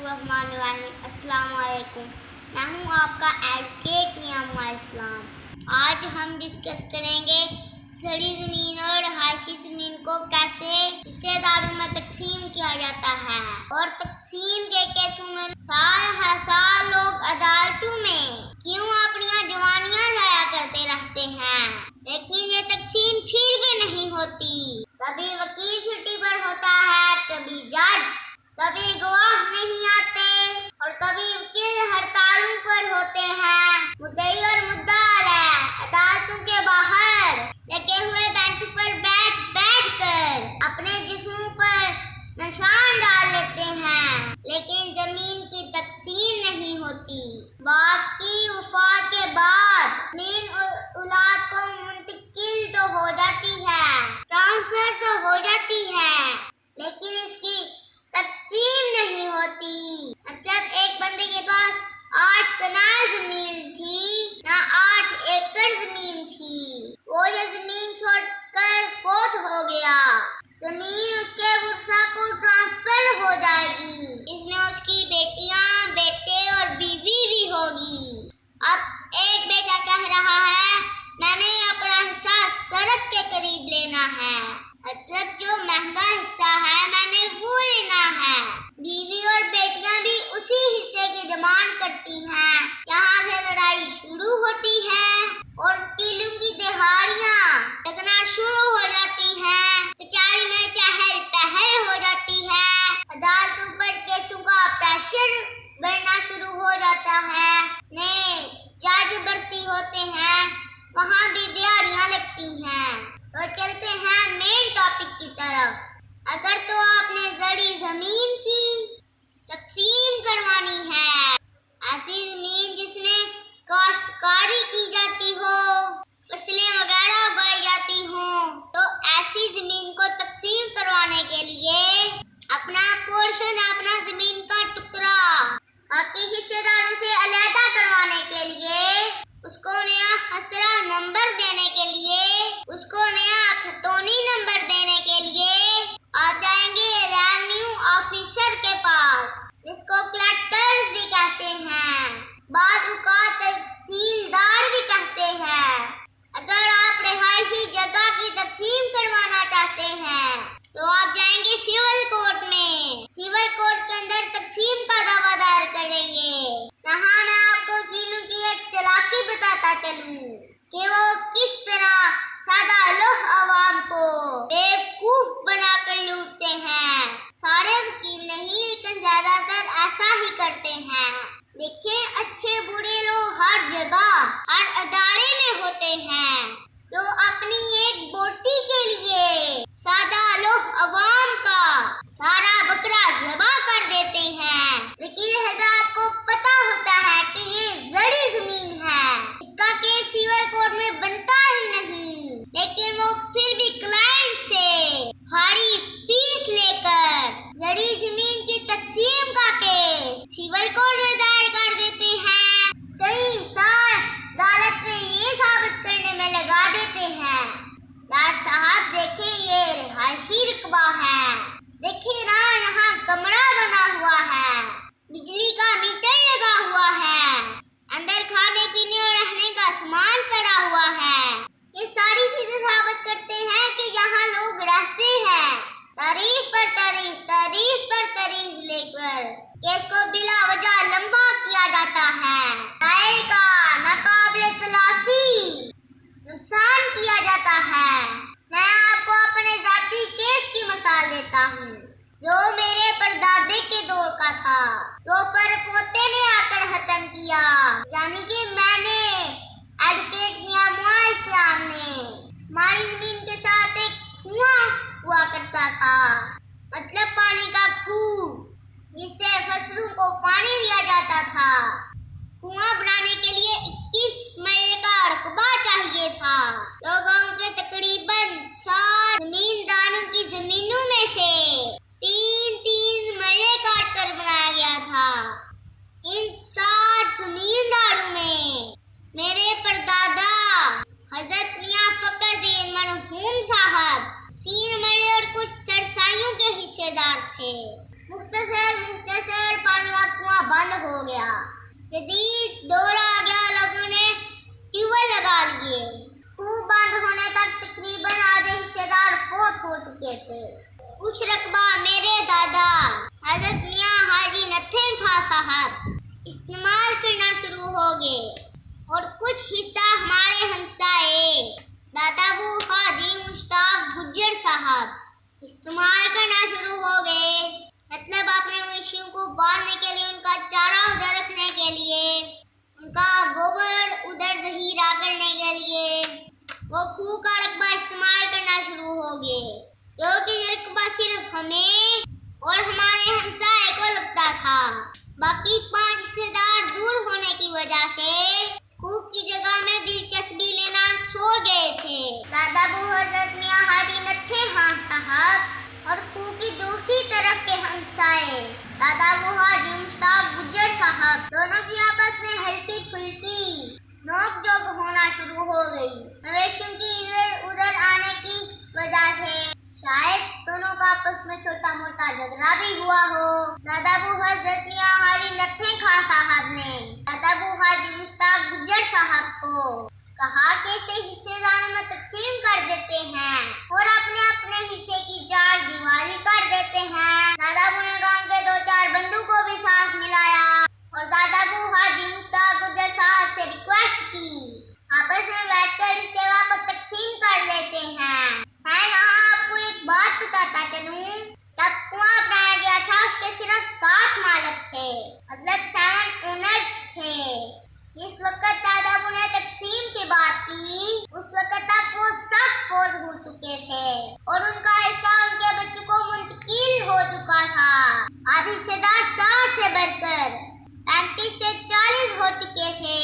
बिस्मिल्लाहिर्रहमानिर्रहीम। अस्सलाम वालेकुम। मैं हूँ आपका एडवोकेट मियां इस्लाम। आज हम डिस्कस करेंगे सड़ी ज़मीन और रहायशी ज़मीन को कैसे हिस्सेदारों में तकसीम किया जाता है और तकसीम के केसों में साल हर साल लोग अदालतों में क्यों अपनी जवानियाँ ज़ाया करते रहते हैं, लेकिन ये तकसीम फिर भी नहीं होती। कभी वकील छुट्टी पर होता है, कभी जज, कभी गवाह नहीं आते और कभी वकील हड़तालों पर होते हैं। मुद्दई और मुद्दा अलग अदालतों के बाहर लगे हुए बेंच पर बैठ कर अपने जिस्मों पर निशान डाल लेते हैं, लेकिन जमीन की तकसीम नहीं होती। बाप की वफात के बाद जमीन औलाद को मुंतकिल तो हो जाती है, ट्रांसफर तो हो जाती है, लेकिन इसकी तकसीम नहीं होती। मतलब एक बंदे के पास 8 कनाल जमीन थी ना 8 एकड़ जमीन थी, वो ये जमीन छोड़कर फोत हो गया, जमीन उसके वर्सा को ट्रांसफर हो जाएगी, इसमें उसकी बेटियां, बेटे और बीवी भी होगी। अब एक बेटा कह रहा है मैंने अपना हिस्सा सड़क के करीब लेना है, मतलब जो महंगा हिस्सा है मैंने वो लेना है। बीवी और बेटियां भी उसी हिस्से की डिमांड करती हैं। यहाँ से लड़ाई शुरू होती है और वकीलों की दिहाड़ियाँ लगना शुरू हो जाती हैं। कचहरी में चहल पहल हो जाती है, अदालतों पर केसों का प्रेशर बढ़ना शुरू हो जाता है, नए जज भर्ती होते हैं, वहाँ भी दिहाड़ियाँ लगती हैं। तो चलते हैं मेन टॉपिक की तरफ। अगर तो आपने जड़ी जमीन की तकसीम करवानी है, ऐसी जमीन जिसमें काश्तकारी की जाती हो, फसलें वगैरह उगाई जाती हो, तो ऐसी जमीन को तकसीम करवाने के लिए अपना पोर्शन, अपना जमीन का टुकड़ा बाकी हिस्सेदारों से अलहदा करवाने के लिए, उसको नया खसरा नंबर देने के लिए, उसको नया खतौनी नंबर देने के लिए आ जाएंगे रेवेन्यू ऑफिसर के पास, जिसको कलेक्टर्स भी कहते हैं, बाद उका तहसीलदार भी कहते हैं। अगर आप रिहायशी जगह की तकसीम करवाना चाहते हैं तो आप जाएंगे सिविल कोर्ट में, सिविल कोर्ट के अंदर तकसीम का दावा दायर करेंगे। यहाँ मैं आपको वकीलों की एक चालाकी बताता चलूं कि वो किस तरह सादा लोग आवाम को बेवकूफ बनाकर लूटते हैं। सारे वकील नहीं, लेकिन ज्यादातर ऐसा ही करते हैं। देखें, अच्छे बुरे लोग हर जगह, हर अदारे में होते हैं, जो अपनी एक बोटी के लिए सादा लोग अवाम का सारा बकरा ज़बा कर देते हैं। वकील हज़रात को पता होता है कि ये जड़ी जमीन है, इसका केस सिविल कोर्ट में बनता ही नहीं, लेकिन वो फिर भी क्लाइंट से भारी फीस लेकर जड़ी जमीन की तकसीम का केस सिविल कोर्ट में दायर कर देते हैं। कई साल अदालत में ये साबित करने में लगा देते हैं, जज साहब देखें ये रिहायशी रकबा है, देखिए ना यहाँ कमरा बना हुआ है, बिजली का मीटर लगा हुआ है, अंदर खाने पीने और रहने का सामान पड़ा हुआ है। ये सारी चीजें साबित करते हैं कि यहाँ लोग रहते हैं। तारीफ पर तारीफ, तारीफ पर तारीफ लेकर केस को बिला वजह लंबा किया जाता है, दायर का नाकाबिले तलाफी नुकसान किया जाता है। मैं आपको अपने जाती केस की मिसाल देता हूँ, जो मेरे परदादे के दौर का था, जो पर पोते ने आकर खत्म किया, यानी कि मैंने एडवोकेट मियां इस्लाम ने। हमारी जमीन के साथ एक कुआं हुआ करता था, मतलब पानी का खूह, जिससे फसलों को पानी दिया जाता था। कुआं बनाने के लिए 21 मरले का रकबा चाहिए था, जो गांव के तकरीबन 7 जमींदारों की जमीनों में से 3-3 मरले काट कर बनाया गया था। इन 7 जमींदारों में मेरे परदादा हजरत मियां फखरुद्दीन मरहूम साहब 3 मरले और कुछ सरसाइयों के हिस्सेदार थे। मुख्तसर पानी जदीद दौर आ गया, लोगों ने ट्यूबवेल लगा लिए। खूब बंद होने तक तकरीबन आधे हिस्सेदार फोत हो चुके थे। कुछ रकबा मेरे दादा हजरत मियां हाजी नत्थे खां साहब इस्तेमाल करना शुरू हो गए और कुछ हिस्सा हमारे हमसाए दादाबू हाजी मुश्ताक गुज्जर साहब इस्तेमाल करना शुरू हो गए। मतलब अपने मवेशियों को बांधने के लिए, उनका चारा उधर रखने के लिए, उनका गोबर उधर जहीरा करने के लिए वो खूह का रकबा इस्तेमाल करना शुरू हो गए, जो कि रकबा सिर्फ हमें और हमारे हमसाए को लगता था। बाकी 5 हिस्सेदार दूर होने की वजह से खूह की जगह में दिलचस्पी लेना छोड़ गए थे। दादाबू हजरत मियां हाजी नत्थे खां साहब और खूह की दूसरी तरफ के हमसाए दादाबू हाजी मुश्ताक गुज्जर साहब दोनों की आपस में हल्की फुल्की नोक झोंक होना शुरू हो गई। मवेशियों की इधर उधर आने की वजह से शायद दोनों का आपस में छोटा मोटा झगड़ा भी हुआ हो। दादाबू हजरत मियां हाजी नत्थे खां साहब ने दादाबू हाजी मुश्ताक गुज्जर साहब को कहा कि इसे हिस्सेदारों में तकसीम कर देते हैं और अपने अपने हिस्से की 4 दीवारी कर देते हैं। दादाबू ने गांव के 2-4 बंधु को भी साथ मिलाया और दादाबू हाजी मुश्ताक गुज्जर साहब से रिक्वेस्ट की, आपस में बैठकर इस जगह को तकसीम कर लेते हैं। मैं यहाँ आपको एक बात बताता चलूं, जब कुआं बनाया गया था उसके सिर्फ 7 मालिक थे, मतलब 7 ओनर्स थे। जिस वक्त दादाबू ने तकसीम की बात की उस वक्त तक वो सब फौत हो चुके थे और उनका हिस्सा उनके बच्चों को मुंतकिल हो चुका था। आधे हिस्सेदार 60 से बढ़कर 35 से 40 हो चुके थे।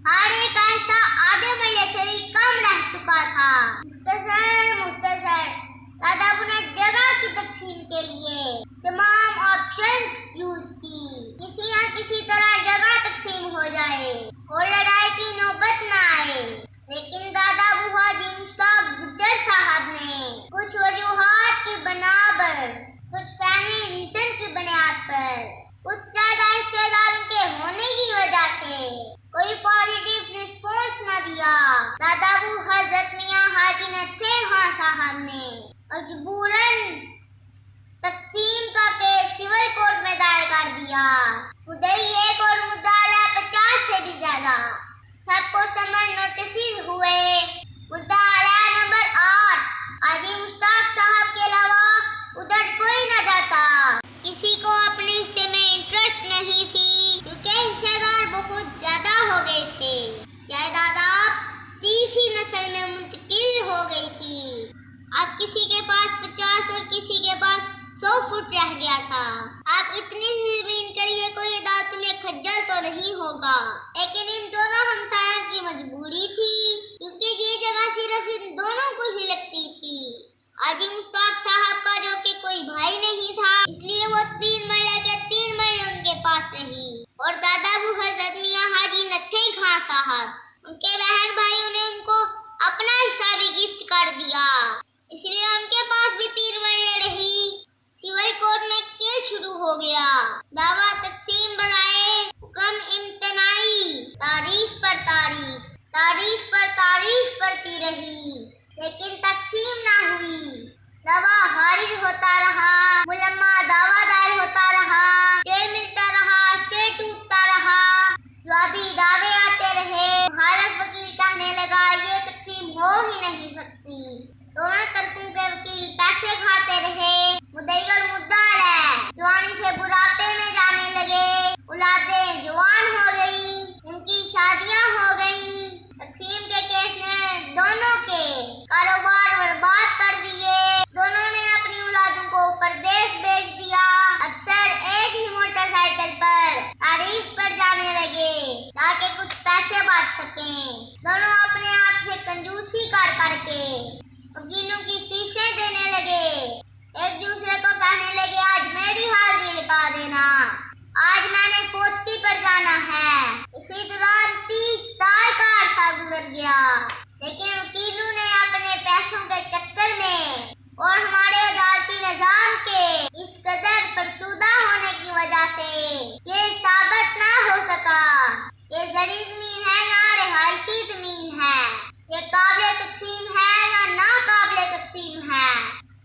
हर एक का हिस्सा आधे मरले से भी कम रह चुका था। मुख्तसर दादाबू ने जगह की तकसीम के लिए तमाम ऑप्शंस यूज की, किसी न किसी तरह जगह तकसीम हो जाए और लड़ाई की नौबत न आए। लेकिन दादाबू हाजी मुश्ताक गुज्जर साहब ने कुछ वजूहात की बना पर, कुछ फैमिली रीजन की बुनियाद पर, कुछ ज्यादा हिस्सेदारों के होने की वजह से कोई पॉजिटिव रिस्पॉन्स न दिया। दादाबू हजरत मियां हाजी नत्थे खां साहब ने मजबूरन तकसीम का केस सिविल कोर्ट में दायर कर दिया। मुद्दई एक और मुद्दाला 50 से भी ज्यादा। सबको समन नोटिस हुए। मुद्दाला नंबर 8 हाजी मुश्ताक साहब के अलावा उधर कोई न जाता। किसी को अपने हिस्से में इंटरेस्ट नहीं थी क्योंकि हिस्सेदार बहुत ज्यादा हो गए थे। जायदाद तीसरी नस्ल में मुंतकिल हो गई थी। अब किसी के पास 50 और किसी के पास 100 फुट रह गया था। आप इतनी जमीन के लिए कोई अदालत में खज्जल तो नहीं होगा, लेकिन इन दोनों हमसायों की मजबूरी थी क्योंकि ये जगह सिर्फ इन दोनों को ही लगती थी। हाजी मुश्ताक साहब का जो कि कोई भाई नहीं था, इसलिए वो 3 मरले के 3 मरले उनके पास रही और दादाबू हजरत मियां हाजी नत्थे खां साहब उनके बहन भाइयों ने उनको अपना हिस्सा भी गिफ्ट कर दिया, इसलिए उनके पास भी 3 मरले रही। सिविल कोर्ट में केस शुरू हो गया। दावा तकसीम बराए हुक्म इम्तनाई, तारीख पर तारीख, तारीख पर तारीख पड़ती रही, लेकिन तकसीम ना हुई। दावा खारिज होता रहा, मुलम्मा दावा दायर होता रहा, स्टे मिलता रहा, स्टे टूटता रहा, जवाबी दावे आते रहे। मुखालिफ वकील कहने लगा ये तकसीम हो ही नहीं सकती। दोनों तरफों के वकील पैसे खाते रहे। मुद्दई और मुद्दाला जवानी से बुढ़ापे में जाने लगे। औलादें जवान हो गई, उनकी शादियां हो गई। तकसीम के केस ने दोनों के कारोबार बर्बाद कर दिए। दोनों ने अपनी औलादों को परदेश भेज दिया। अक्सर एक ही मोटरसाइकिल पर तारीख पर जाने लगे ताकि कुछ पैसे बच सकें। दोनों अपने आप से कंजूसी कर करके वकीलों की फीसें देने लगे। एक दूसरे को कहने लगे आज मेरी हाजिरी लगा देना, आज मैंने फोतकी पर जाना है। इसी दौरान 30 साल का अरसा गुजर गया, लेकिन वकीलों ने अपने पैसों के चक्कर में और हमारे अदालती निजाम के इस कदर फरसुदा होने की वजह से ये साबित ना हो सका सड़ी जमीन है या रिहायशी जमीन है, ये काबिल तकसीम है या ना काबिल तकसीम है,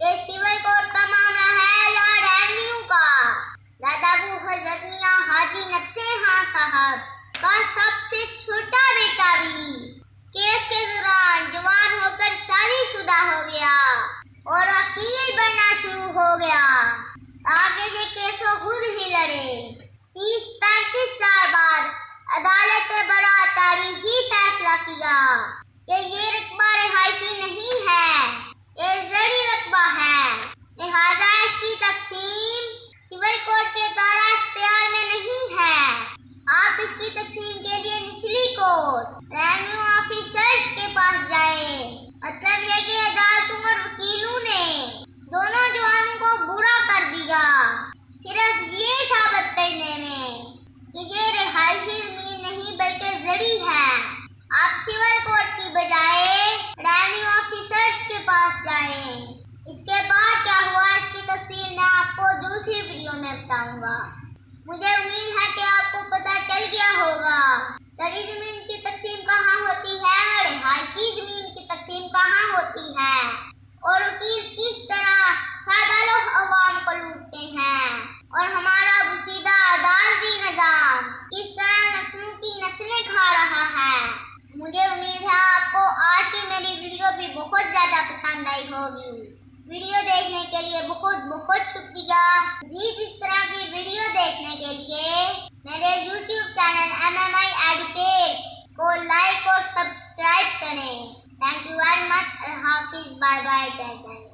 ये सिविल कोर्ट का मामला है या रेवेन्यू का। दादाबू हजरत मियां हाजी नत्थे खां साहब का सबसे छोटा बेटा भी केस के दौरान जवान होकर शादीशुदा हो गया और वकील बनना शुरू हो गया ताकि ये केस वो खुद ही लड़े। 30-35 साल बाद अदालत ने बड़ा तारीखी फैसला किया कि ये रकबा रिहायशी नहीं है, ये जड़ी रकबा है, लिहाजा इसकी तकसीम सिविल कोर्ट के दायरा इख्तियार में नहीं है। आप इसकी तकसीम के लिए निचली कोर्ट रेवेन्यू ऑफिसर्स के पास जाएं। मतलब ये कि अदालतों और वकीलों ने दोनों जवानों को बुरा कर दिया सिर्फ ये साबित करने में कि ये रिहायशी जमीन नहीं बल्कि जड़ी है। आप सिविल कोर्ट की बजाय रेवेन्यू ऑफिसर्स के पास जाएं। इसके बाद क्या हुआ इसकी तफसील मैं आपको दूसरी वीडियो में बताऊंगा। मुझे उम्मीद है कि आपको पता चल गया होगा सड़ी जमीन की तकसीम कहाँ होती है और रिहायशी जमीन की तकसीम कहाँ होती है और वकील किस तरह सादा लोग अवाम को लूटते हैं और हमारा बुसीदा अदालती निजाम किस तरह नस्लों की नस्लें खा रहा है। मुझे उम्मीद है आपको आज की मेरी वीडियो भी बहुत ज्यादा पसंद आई होगी। वीडियो देखने के लिए बहुत बहुत शुक्रिया। मज़ीद इस तरह की वीडियो देखने के लिए मेरे YouTube चैनल MMI Educate को लाइक और सब्सक्राइब करें। Thank you very much. हाफिज, बाय बाय।